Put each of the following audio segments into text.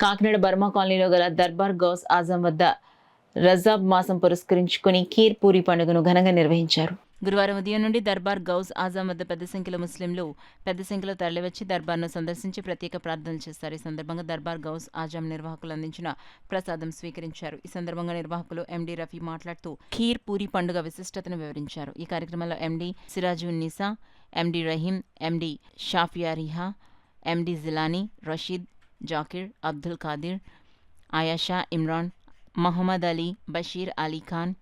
Kakinada Burma కాలనీలో గల దర్బార్ గౌస్ ఆజం వద్ద రజాబ్ మాసం పురస్కరించుకుని ఖీర్ పూరి పండుగను ఘనంగా నిర్వహించారు. గురువారం ఉదయం నుండి దర్బార్ గౌస్ ఆజం వద్ద పెద్ద సంఖ్యలో ముస్లింలు పెద్ద సంఖ్యలో తరలివచ్చి దర్బార్ను సందర్శించి ప్రత్యేక ప్రార్థనలు చేస్తారు. ఈ సందర్భంగా దర్బార్ గౌస్ ఆజం నిర్వాహకులు అందించిన ప్రసాదం స్వీకరించారు. ఈ సందర్భంగా నిర్వాహకులు ఎండి రఫీ మాట్లాడుతూ ఖీర్ పూరి పండుగ విశిష్టతను వివరించారు. ఈ కార్యక్రమంలో ఎండి సిరాజున్నీసా, ఎండి రహీం, ఎండి షాఫియా రిహా, ఎండి జిలానీ, రషీద్, జాకిర్, అబ్దుల్ ఖాదిర్, ఆయాషా, ఇమ్రాన్, మహమ్మద్ అలీ, బషీర్ అలీ ఖాన్,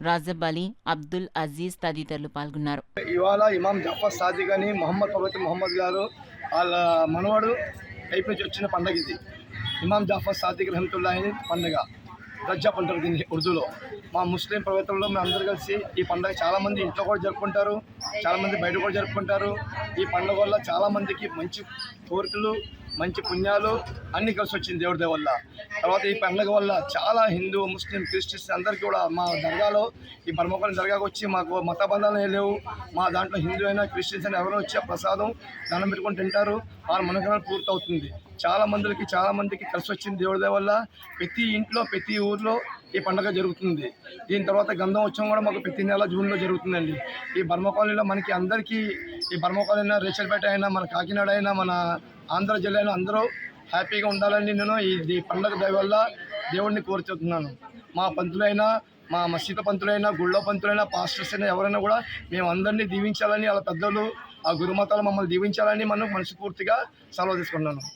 రాజబ్ అలీ, అబ్దుల్ అజీజ్ తదితరులు పాల్గొన్నారు. ఇవాళ ఇమాం జాఫర్ సాదిక్ అని మొహమ్మద్ గారు వాళ్ళ మనవాడు టైప్ నుంచి వచ్చిన పండుగ ఇది. ఇమాం జాఫర్ సాదిక్ రహమతుల్లాహి పండుగ రజాబ్ అంటారు దీన్ని ఉర్దూలో. మా ముస్లిం ప్రవేత్తల్లో మేము అందరూ కలిసి ఈ పండుగ చాలామంది ఇంట్లో కూడా జరుపుకుంటారు, చాలామంది బయట కూడా జరుపుకుంటారు. ఈ పండుగ వల్ల చాలామందికి మంచి కోరికలు, మంచి పుణ్యాలు అన్నీ కలిసి వచ్చింది దేవుడి దయ వల్ల. తర్వాత ఈ పండుగ వల్ల చాలా హిందూ, ముస్లిం, క్రిస్టియన్స్ అందరికీ కూడా మా దర్గాలో, ఈ బర్మకోని దర్గాకు వచ్చి మాకు మత బంధాలు లేవు. మా దాంట్లో హిందూ అయినా క్రిస్టియన్స్ అయినా ఎవరైనా వచ్చి ఆ ప్రసాదం దండం పెట్టుకొని తింటారు. వాళ్ళ మనోకారం పూర్తవుతుంది. చాలా మందికి కలిసి వచ్చింది దేవుడి దయ వల్ల. ప్రతి ఇంట్లో, ప్రతి ఊర్లో ఈ పండుగ జరుగుతుంది. దీని తర్వాత గంధం ఉత్సవం కూడా మాకు ప్రతి నెల జూన్లో జరుగుతుందండి. ఈ బర్మా కాలనీలో మనకి అందరికీ, ఈ బర్మా కాలనీ అయినా, రేచల్పేట అయినా, మన కాకినాడ అయినా, మన ఆంధ్ర జిల్లాలో అందరూ హ్యాపీగా ఉండాలని నేను ఈ పండుగ దయ వల్ల దేవుడిని కోరుతున్నాను. మా పంతులైనా, మా మసీదు పంతులైనా, గుళ్ళో పంతులైనా, పాస్టర్స్ అయినా ఎవరైనా కూడా మేము అందరినీ దీవించాలని, వాళ్ళ పెద్దలు, ఆ గురుమతాలు మమ్మల్ని దీవించాలని మనం మనస్ఫూర్తిగా సెలవు తీసుకున్నాను.